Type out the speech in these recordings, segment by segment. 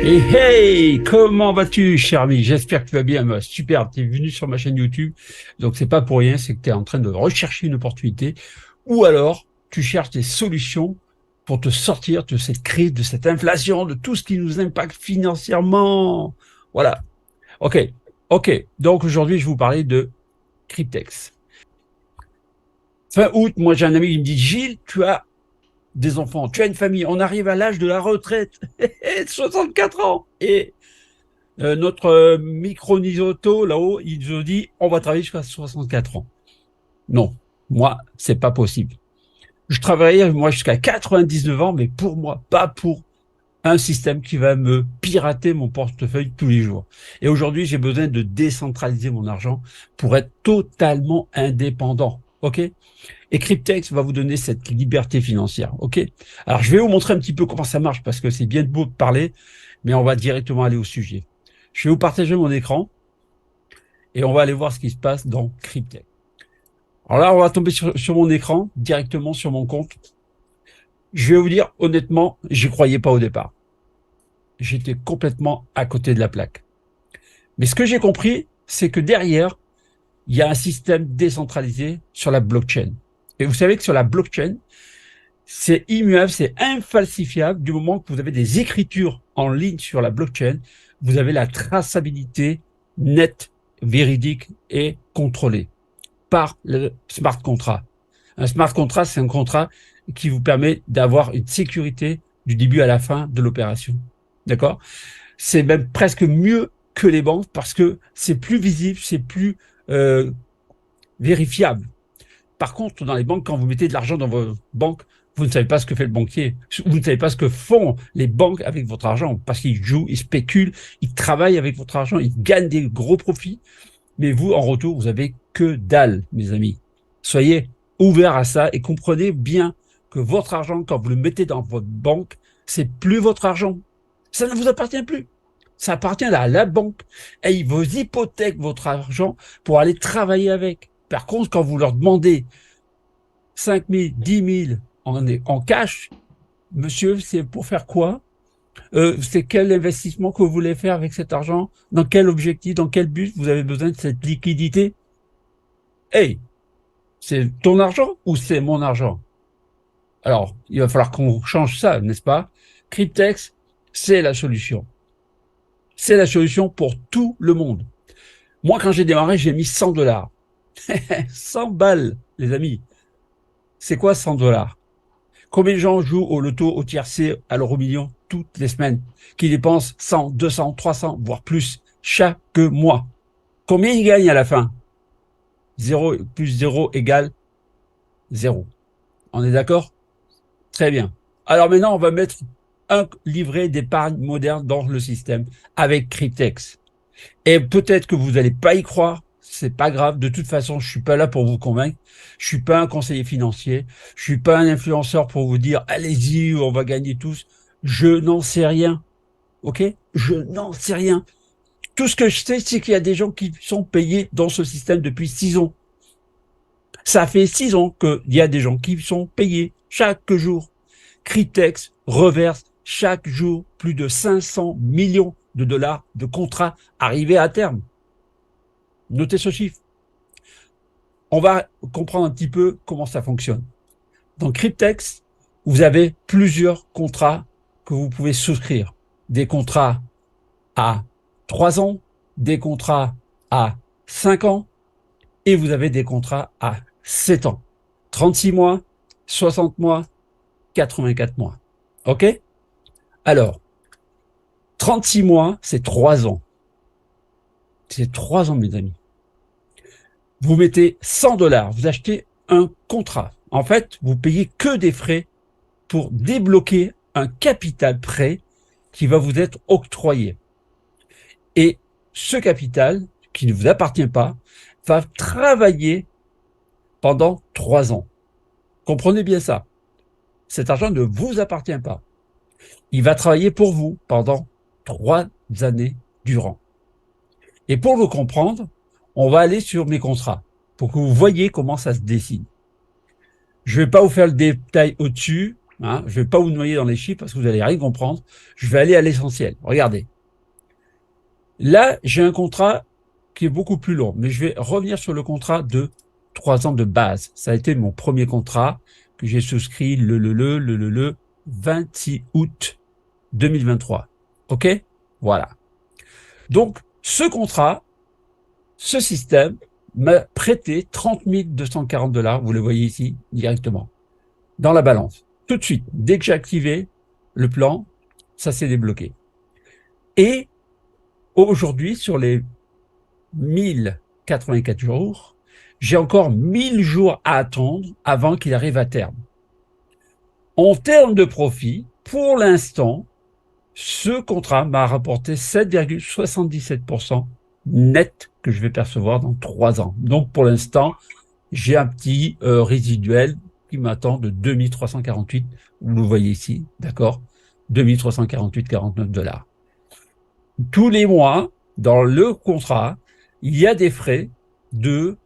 Et hey, comment vas-tu, cher ami? J'espère que tu vas bien. Bah, super, tu es venu sur ma chaîne YouTube. Donc, c'est pas pour rien, c'est que tu es en train de rechercher une opportunité. Ou alors, tu cherches des solutions pour te sortir de cette crise, de cette inflation, de tout ce qui nous impacte financièrement. Voilà. OK. OK. Donc, aujourd'hui, je vais vous parler de Cryptex. Fin août, moi, j'ai un ami qui me dit, Gilles, tu as des enfants, tu as une famille, on arrive à l'âge de la retraite, 64 ans. Et notre micro-nisoto là-haut, il nous dit on va travailler jusqu'à 64 ans. Non, moi, c'est pas possible. Je travaillerai moi jusqu'à 99 ans, mais pour moi, pas pour un système qui va me pirater mon portefeuille tous les jours. Et aujourd'hui, j'ai besoin de décentraliser mon argent pour être totalement indépendant. OK? Et Cryptex va vous donner cette liberté financière. OK? Alors, je vais vous montrer un petit peu comment ça marche parce que c'est bien beau de parler, mais on va directement aller au sujet. Je vais vous partager mon écran et on va aller voir ce qui se passe dans Cryptex. Alors là, on va tomber sur mon écran, directement sur mon compte. Je vais vous dire, honnêtement, j'y croyais pas au départ. J'étais complètement à côté de la plaque. Mais ce que j'ai compris, c'est que derrière, il y a un système décentralisé sur la blockchain. Et vous savez que sur la blockchain, c'est immuable, c'est infalsifiable. Du moment que vous avez des écritures en ligne sur la blockchain, vous avez la traçabilité nette, véridique et contrôlée par le smart contract. Un smart contract, c'est un contrat qui vous permet d'avoir une sécurité du début à la fin de l'opération. D'accord? C'est même presque mieux que les banques parce que c'est plus visible, c'est plus vérifiable. Par contre, dans les banques, quand vous mettez de l'argent dans vos banques, vous ne savez pas ce que fait le banquier. Vous ne savez pas ce que font les banques avec votre argent parce qu'ils jouent, ils spéculent, ils travaillent avec votre argent, ils gagnent des gros profits. Mais vous, en retour, vous avez que dalle, mes amis. Soyez ouverts à ça et comprenez bien que votre argent, quand vous le mettez dans votre banque, c'est plus votre argent. Ça ne vous appartient plus. Ça appartient à la banque. Et ils vous hypothèquent votre argent pour aller travailler avec. Par contre, quand vous leur demandez 5 000, 10 000 en cash, monsieur, c'est pour faire quoi? C'est quel investissement que vous voulez faire avec cet argent? Dans quel objectif? Dans quel but vous avez besoin de cette liquidité? Hey, c'est ton argent ou c'est mon argent? Alors, il va falloir qu'on change ça, n'est-ce pas? Cryptex, c'est la solution. C'est la solution pour tout le monde. Moi, quand j'ai démarré, j'ai mis 100 $. 100 balles, les amis. C'est quoi 100 $? Combien de gens jouent au loto, au tiercé, à l'euro million toutes les semaines, qui dépensent 100, 200, 300, voire plus chaque mois? Combien ils gagnent à la fin? 0 plus 0 égale 0. On est d'accord? Très bien. Alors maintenant, on va mettre un livret d'épargne moderne dans le système avec Cryptex. Et peut-être que vous n'allez pas y croire, c'est pas grave. De toute façon, je suis pas là pour vous convaincre. Je suis pas un conseiller financier. Je suis pas un influenceur pour vous dire allez-y, on va gagner tous. Je n'en sais rien. OK? Je n'en sais rien. Tout ce que je sais, c'est qu'il y a des gens qui sont payés dans ce système depuis 6 ans. Ça fait 6 ans qu'il y a des gens qui sont payés chaque jour. Cryptex reverse chaque jour plus de 500 millions de dollars de contrats arrivés à terme. Notez ce chiffre. On va comprendre un petit peu comment ça fonctionne. Dans Cryptex, vous avez plusieurs contrats que vous pouvez souscrire. Des contrats à 3 ans, des contrats à 5 ans, et vous avez des contrats à 7 ans. 36 mois, 60 mois, 84 mois. OK? Alors, 36 mois, c'est 3 ans. C'est 3 ans, mes amis. Vous mettez 100 $, vous achetez un contrat. En fait, vous payez que des frais pour débloquer un capital prêt qui va vous être octroyé. Et ce capital, qui ne vous appartient pas, va travailler pendant 3 ans. Comprenez bien ça. Cet argent ne vous appartient pas. Il va travailler pour vous pendant 3 années durant. Et pour le comprendre, on va aller sur mes contrats pour que vous voyez comment ça se décide. Je ne vais pas vous faire le détail au-dessus. Hein. Je vais pas vous noyer dans les chiffres parce que vous allez rien comprendre. Je vais aller à l'essentiel. Regardez. Là, j'ai un contrat qui est beaucoup plus long, mais je vais revenir sur le contrat de 3 ans de base. Ça a été mon premier contrat que j'ai souscrit le 26 août 2023. OK? Voilà. Donc, ce contrat, ce système m'a prêté 30 240 $, vous le voyez ici, directement, dans la balance. Tout de suite, dès que j'ai activé le plan, ça s'est débloqué. Et aujourd'hui, sur les 1084 jours, j'ai encore 1000 jours à attendre avant qu'il arrive à terme. En termes de profit, pour l'instant, ce contrat m'a rapporté 7,77% net que je vais percevoir dans 3 ans. Donc, pour l'instant, j'ai un petit résiduel qui m'attend de 2348, vous le voyez ici, d'accord, 2348,49 $. Tous les mois, dans le contrat, il y a des frais de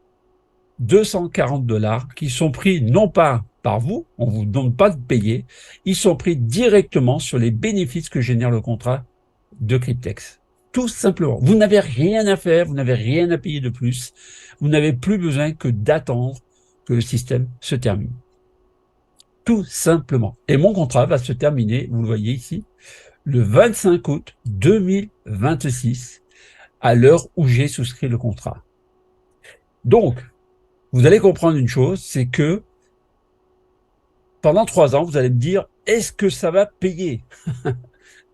240 $ qui sont pris non pas par vous, on ne vous demande pas de payer, ils sont pris directement sur les bénéfices que génère le contrat de Cryptex. Tout simplement. Vous n'avez rien à faire, vous n'avez rien à payer de plus, vous n'avez plus besoin que d'attendre que le système se termine. Tout simplement. Et mon contrat va se terminer, vous le voyez ici, le 25 août 2026, à l'heure où j'ai souscrit le contrat. Donc, vous allez comprendre une chose, c'est que pendant 3 ans, vous allez me dire, est-ce que ça va payer?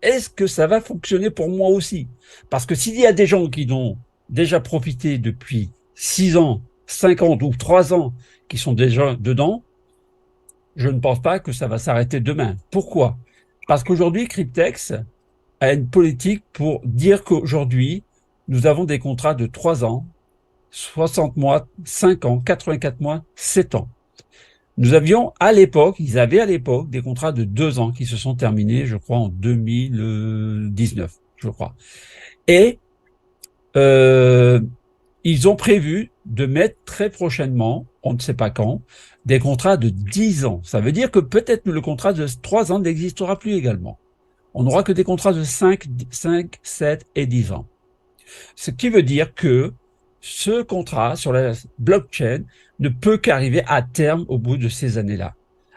Est-ce que ça va fonctionner pour moi aussi? Parce que s'il y a des gens qui ont déjà profité depuis 6 ans, 5 ans ou 3 ans, qui sont déjà dedans, je ne pense pas que ça va s'arrêter demain. Pourquoi? Parce qu'aujourd'hui, Cryptex a une politique pour dire qu'aujourd'hui, nous avons des contrats de 3 ans, 60 mois, 5 ans, 84 mois, 7 ans. Nous avions à l'époque, ils avaient à l'époque des contrats de 2 ans qui se sont terminés, je crois, en 2019, je crois. Et ils ont prévu de mettre très prochainement, on ne sait pas quand, des contrats de 10 ans. Ça veut dire que peut-être le contrat de 3 ans n'existera plus également. On n'aura que des contrats de 5, 7 et 10 ans. Ce qui veut dire que ce contrat sur la blockchain ne peut qu'arriver à terme au bout de ces années-là.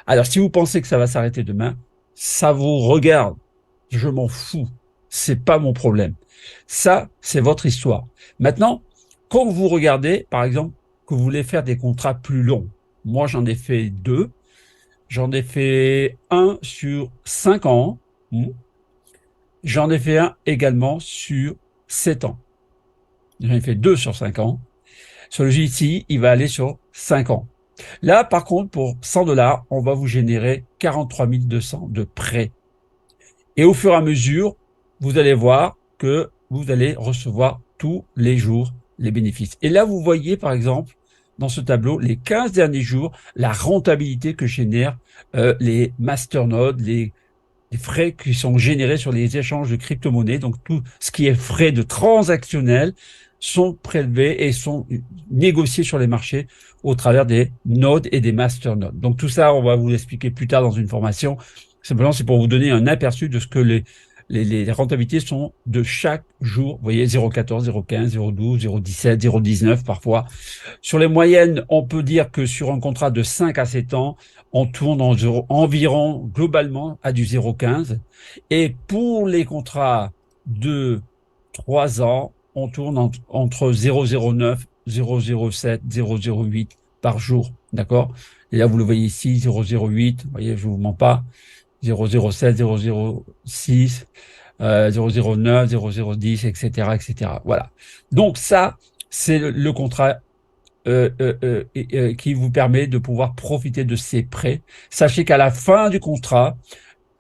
Alors, si vous pensez que ça va s'arrêter demain, ça vous regarde. Je m'en fous. C'est pas mon problème. Ça, c'est votre histoire. Maintenant, quand vous regardez, par exemple, que vous voulez faire des contrats plus longs, moi, j'en ai fait 2. J'en ai fait un sur 5 ans. J'en ai fait un également sur 7 ans. J'en ai fait 2 sur 5 ans. Celui-ci, il va aller sur 5 ans. Là, par contre, pour 100 $, on va vous générer 43 200 de prêts. Et au fur et à mesure, vous allez voir que vous allez recevoir tous les jours les bénéfices. Et là, vous voyez, par exemple, dans ce tableau, les 15 derniers jours, la rentabilité que génèrent les masternodes, les frais qui sont générés sur les échanges de crypto-monnaies. Donc, tout ce qui est frais de transactionnel sont prélevés et sont négociés sur les marchés au travers des nodes et des masternodes. Donc, tout ça, on va vous l'expliquer plus tard dans une formation. Simplement, c'est pour vous donner un aperçu de ce que les rentabilités sont de chaque jour. Vous voyez, 0,14, 0,15, 0,12, 0,17, 0,19 parfois. Sur les moyennes, on peut dire que sur un contrat de 5 à 7 ans, on tourne environ globalement à du 0,15. Et pour les contrats de 3 ans, on tourne entre 0,09, 0,07, 0,08 par jour. D'accord? Et là, vous le voyez ici, 0,08. Vous voyez, je ne vous mens pas. 0,07, 0,06, 0,09, 0,010, etc., etc. Voilà. Donc ça, c'est le contrat qui vous permet de pouvoir profiter de ces prêts. Sachez qu'à la fin du contrat,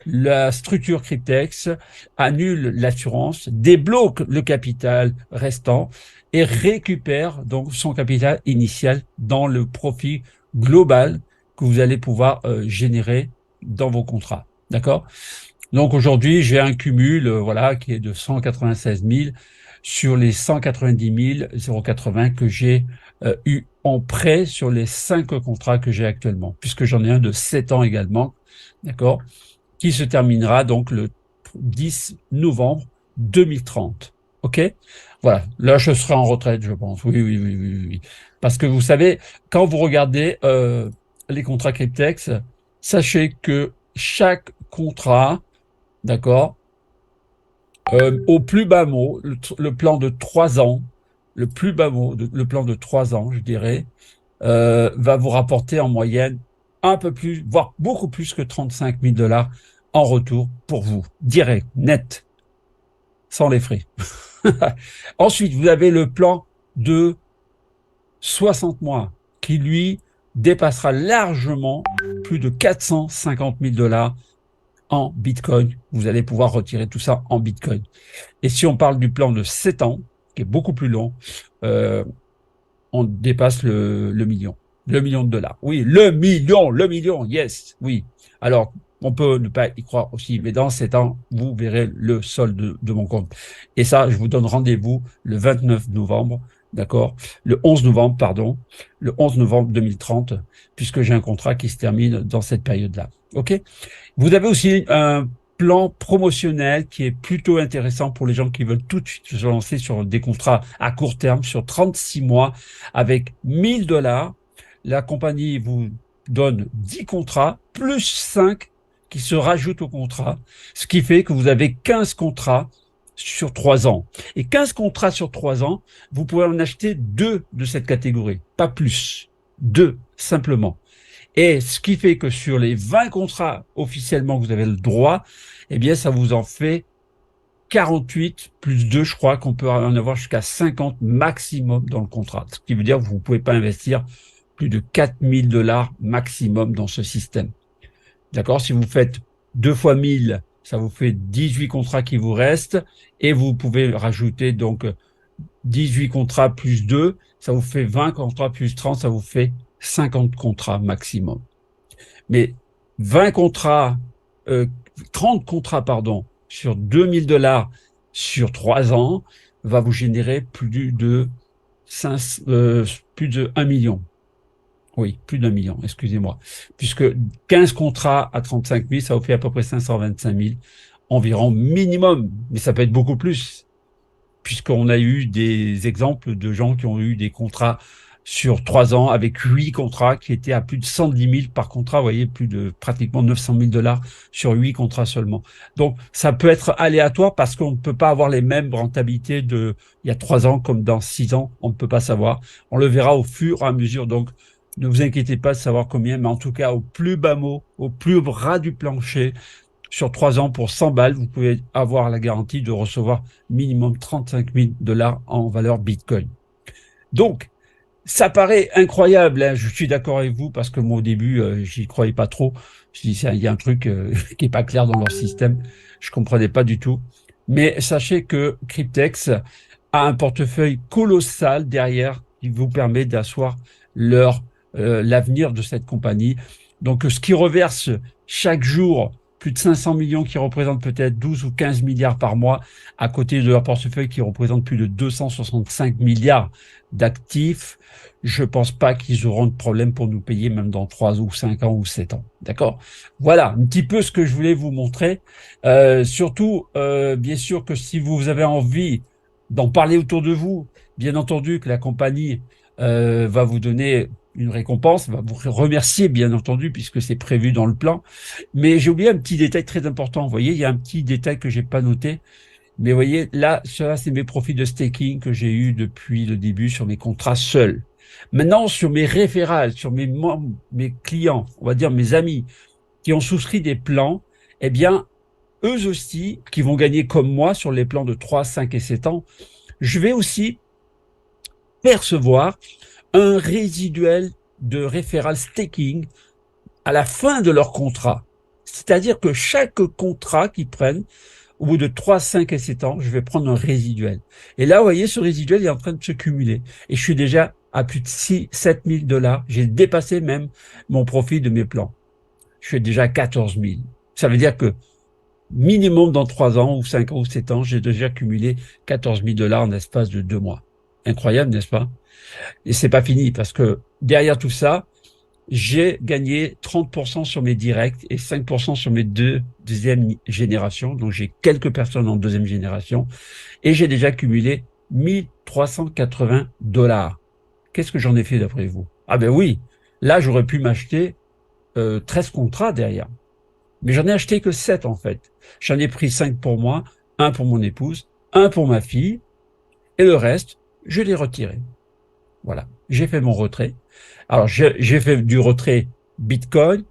la structure Cryptex annule l'assurance, débloque le capital restant et récupère donc son capital initial dans le profit global que vous allez pouvoir générer dans vos contrats. D'accord? Donc aujourd'hui, j'ai un cumul voilà, qui est de 196 000 sur les 190 080 que j'ai eu en prêt sur les 5 contrats que j'ai actuellement, puisque j'en ai un de 7 ans également d'accord, qui se terminera donc le 10 novembre 2030. OK? Voilà. Là, je serai en retraite, je pense. Oui, oui, oui, oui, oui. Parce que vous savez, quand vous regardez les contrats Cryptex, sachez que chaque contrat, d'accord, au plus bas mot, le plan de 3 ans, le plus bas mot, le plan de 3 ans, je dirais, va vous rapporter en moyenne un peu plus, voire beaucoup plus que 35 000 dollars en retour pour vous, direct, net, sans les frais. Ensuite, vous avez le plan de 60 mois qui, lui, dépassera largement plus de 450 000 dollars en Bitcoin. Vous allez pouvoir retirer tout ça en Bitcoin. Et si on parle du plan de 7 ans, qui est beaucoup plus long, euh, on dépasse le million. Le million de dollars. Oui, le million, yes, oui. Alors, on peut ne pas y croire aussi, mais dans 7 ans, vous verrez le solde de mon compte. Et ça, je vous donne rendez-vous le 29 novembre, d'accord? Le 11 novembre, pardon, le 11 novembre 2030, puisque j'ai un contrat qui se termine dans cette période-là. OK? Vous avez aussi un plan promotionnel qui est plutôt intéressant pour les gens qui veulent tout de suite se lancer sur des contrats à court terme, sur 36 mois, avec 1000 dollars. La compagnie vous donne 10 contrats, plus 5 qui se rajoutent au contrat, ce qui fait que vous avez 15 contrats sur 3 ans. Et 15 contrats sur 3 ans, vous pouvez en acheter 2 de cette catégorie, pas plus. 2, simplement. Et ce qui fait que sur les 20 contrats officiellement que vous avez le droit, eh bien, ça vous en fait 48 plus 2, je crois qu'on peut en avoir jusqu'à 50 maximum dans le contrat. Ce qui veut dire que vous ne pouvez pas investir plus de 4000 dollars maximum dans ce système. D'accord? Si vous faites 2 fois 1000, ça vous fait 18 contrats qui vous restent et vous pouvez rajouter donc 18 contrats plus 2, ça vous fait 20 contrats plus 30, ça vous fait 50 contrats maximum. Mais 20 contrats, 30 contrats, pardon, sur 2000 dollars sur 3 ans va vous générer plus de 1 million. Oui, plus d'1 million, excusez-moi. Puisque 15 contrats à 35 000, ça vous fait à peu près 525 000 environ minimum. Mais ça peut être beaucoup plus, puisqu'on a eu des exemples de gens qui ont eu des contrats sur 3 ans avec 8 contrats qui étaient à plus de 110 000 par contrat. Vous voyez, plus de pratiquement 900 000 dollars sur 8 contrats seulement. Donc, ça peut être aléatoire parce qu'on ne peut pas avoir les mêmes rentabilités il y a 3 ans comme dans 6 ans. On ne peut pas savoir. On le verra au fur et à mesure. Donc, ne vous inquiétez pas de savoir combien, mais en tout cas, au plus bas mot, au plus ras du plancher, sur 3 ans pour 100 balles, vous pouvez avoir la garantie de recevoir minimum 35 000 dollars en valeur Bitcoin. Donc, ça paraît incroyable, hein, je suis d'accord avec vous, parce que moi au début, j'y croyais pas trop. Je dis, il y a un truc qui est pas clair dans leur système. Je comprenais pas du tout. Mais sachez que Cryptex a un portefeuille colossal derrière qui vous permet d'asseoir l'avenir de cette compagnie. Donc, ce qui reverse chaque jour plus de 500 millions qui représentent peut-être 12 ou 15 milliards par mois, à côté de leur portefeuille qui représente plus de 265 milliards d'actifs, je pense pas qu'ils auront de problème pour nous payer même dans 3 ou 5 ans ou 7 ans. D'accord? Voilà, un petit peu ce que je voulais vous montrer. Surtout, bien sûr que si vous avez envie d'en parler autour de vous, bien entendu que la compagnie va vous donner une récompense, va vous remercier bien entendu puisque c'est prévu dans le plan. Mais j'ai oublié un petit détail très important. Vous voyez, il y a un petit détail que j'ai pas noté. Mais vous voyez, là, cela, c'est mes profits de staking que j'ai eu depuis le début sur mes contrats seuls. Maintenant, sur mes référals, sur mes membres, mes clients, on va dire mes amis, qui ont souscrit des plans, eh bien, eux aussi, qui vont gagner comme moi sur les plans de 3, 5 et 7 ans, je vais aussi percevoir un résiduel de référal staking à la fin de leur contrat. C'est-à-dire que chaque contrat qu'ils prennent, au bout de 3, 5 et 7 ans, je vais prendre un résiduel. Et là, vous voyez, ce résiduel est en train de se cumuler. Et je suis déjà à plus de 6, 7 000 dollars. J'ai dépassé même mon profit de mes plans. Je suis déjà à 14 000. Ça veut dire que minimum dans 3 ans ou 5 ans ou 7 ans, j'ai déjà cumulé 14 000 dollars en espace de 2 mois. Incroyable, n'est-ce pas? Et c'est pas fini parce que derrière tout ça, j'ai gagné 30% sur mes directs et 5% sur mes deuxième génération. Donc, j'ai quelques personnes en deuxième génération et j'ai déjà cumulé 1 380 $. Qu'est-ce que j'en ai fait d'après vous? Ah ben oui, là, j'aurais pu m'acheter 13 contrats derrière. Mais j'en ai acheté que 7 en fait. J'en ai pris 5 pour moi, un pour mon épouse, un pour ma fille, et le reste, je l'ai retiré. Voilà, j'ai fait mon retrait. Alors, j'ai fait du retrait Bitcoin,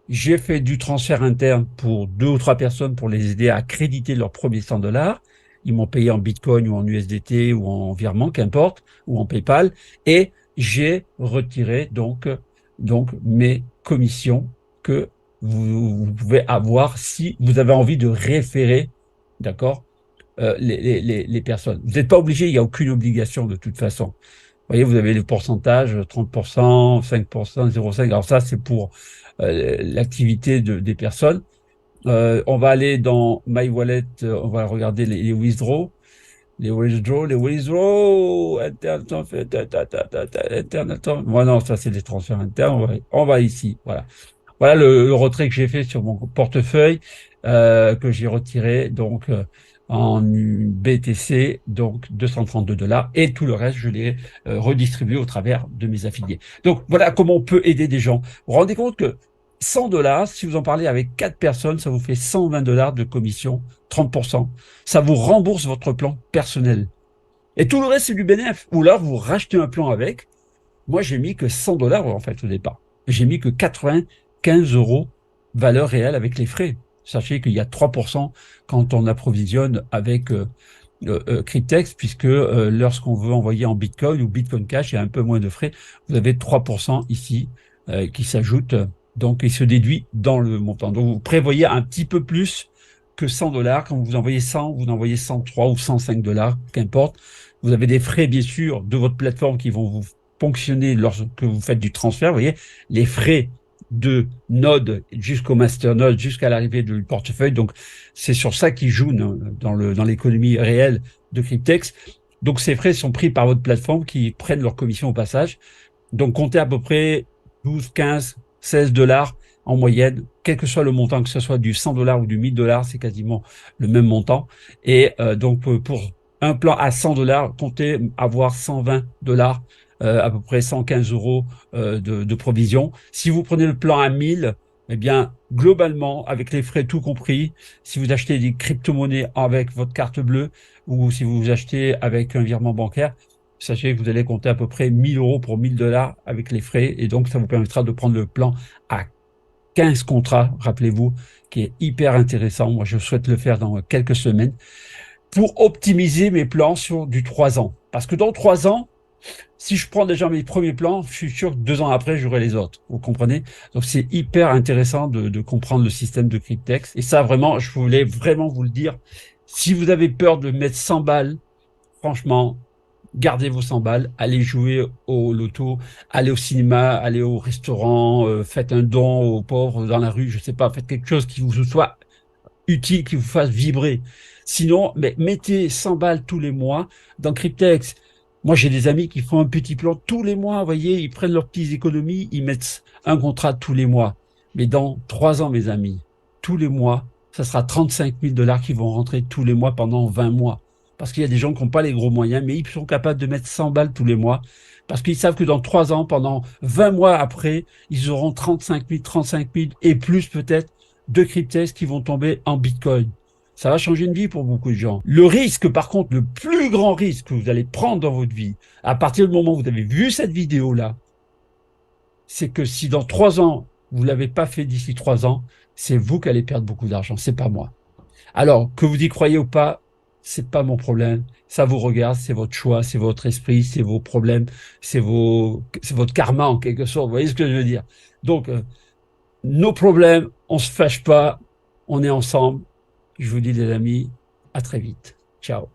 j'ai fait du transfert interne pour 2 ou 3 personnes pour les aider à créditer leurs premiers 100 $. Ils m'ont payé en Bitcoin ou en USDT ou en virement, qu'importe, ou en PayPal. Et j'ai retiré donc mes commissions que vous pouvez avoir si vous avez envie de référer, d'accord, les personnes. Vous n'êtes pas obligé, il n'y a aucune obligation de toute façon. Vous voyez, vous avez les pourcentages, 30%, 5%, 0,5%. Alors ça, c'est pour l'activité des personnes. On va aller dans My Wallet, on va regarder les withdraws. Les withdraws, interne. Moi, non, ça, c'est des transferts internes. On va ici, voilà. Voilà le retrait que j'ai fait sur mon portefeuille, que j'ai retiré donc en BTC, donc 232 $, et tout le reste, je l'ai redistribué au travers de mes affiliés. Donc voilà comment on peut aider des gens. Vous vous rendez compte que 100 $, si vous en parlez avec 4 personnes, ça vous fait 120 $ de commission, 30%. Ça vous rembourse votre plan personnel. Et tout le reste, c'est du bénéfice. Ou là, vous rachetez un plan avec. Moi, j'ai mis que 100 $ en fait au départ. J'ai mis que 95 € valeur réelle avec les frais. Sachez qu'il y a 3% quand on approvisionne avec Cryptex, puisque lorsqu'on veut envoyer en Bitcoin ou Bitcoin Cash, il y a un peu moins de frais. Vous avez 3% ici qui s'ajoute, donc il se déduit dans le montant. Donc vous prévoyez un petit peu plus que 100 $. Quand vous envoyez 100, vous envoyez 103 ou 105 $, qu'importe. Vous avez des frais, bien sûr, de votre plateforme qui vont vous ponctionner lorsque vous faites du transfert. Vous voyez, les frais de node jusqu'au masternode, jusqu'à l'arrivée du portefeuille. Donc, c'est sur ça qu'ils jouent dans l'économie réelle de Cryptex. Donc, ces frais sont pris par votre plateforme qui prennent leur commission au passage. Donc, comptez à peu près 12, 15, 16 $ en moyenne, quel que soit le montant, que ce soit du 100 $ ou du 1000 $, c'est quasiment le même montant. Et donc, pour un plan à 100 $, comptez avoir 120 $, à peu près 115 € de provision. Si vous prenez le plan à 1000, eh bien, globalement, avec les frais tout compris, si vous achetez des crypto-monnaies avec votre carte bleue ou si vous achetez avec un virement bancaire, sachez que vous allez compter à peu près 1000 € pour 1000 $ avec les frais. Et donc, ça vous permettra de prendre le plan à 15 contrats, rappelez-vous, qui est hyper intéressant. Moi, je souhaite le faire dans quelques semaines pour optimiser mes plans sur du 3 ans. Parce que dans 3 ans, si je prends déjà mes premiers plans, je suis sûr que 2 ans après, j'aurai les autres. Vous comprenez? Donc, c'est hyper intéressant de comprendre le système de Cryptex. Et ça, vraiment, je voulais vraiment vous le dire. Si vous avez peur de mettre 100 balles, franchement, gardez vos 100 balles, allez jouer au loto, allez au cinéma, allez au restaurant, faites un don aux pauvres dans la rue, je sais pas, faites quelque chose qui vous soit utile, qui vous fasse vibrer. Sinon, mais mettez 100 balles tous les mois dans Cryptex. Moi, j'ai des amis qui font un petit plan tous les mois, vous voyez, ils prennent leurs petites économies, ils mettent un contrat tous les mois. Mais dans 3 ans, mes amis, tous les mois, ça sera 35 000 $ qui vont rentrer tous les mois pendant 20 mois. Parce qu'il y a des gens qui n'ont pas les gros moyens, mais ils sont capables de mettre 100 balles tous les mois. Parce qu'ils savent que dans 3 ans, pendant 20 mois après, ils auront 35 000 et plus peut-être de cryptos qui vont tomber en Bitcoin. Ça va changer une vie pour beaucoup de gens. Le risque, par contre, le plus grand risque que vous allez prendre dans votre vie, à partir du moment où vous avez vu cette vidéo-là, c'est que si dans 3 ans, vous ne l'avez pas fait d'ici 3 ans, c'est vous qui allez perdre beaucoup d'argent, c'est pas moi. Alors, que vous y croyez ou pas, c'est pas mon problème. Ça vous regarde, c'est votre choix, c'est votre esprit, c'est vos problèmes, c'est votre karma en quelque sorte. Vous voyez ce que je veux dire? Donc, nos problèmes, on se fâche pas, on est ensemble. Je vous dis les amis, à très vite. Ciao.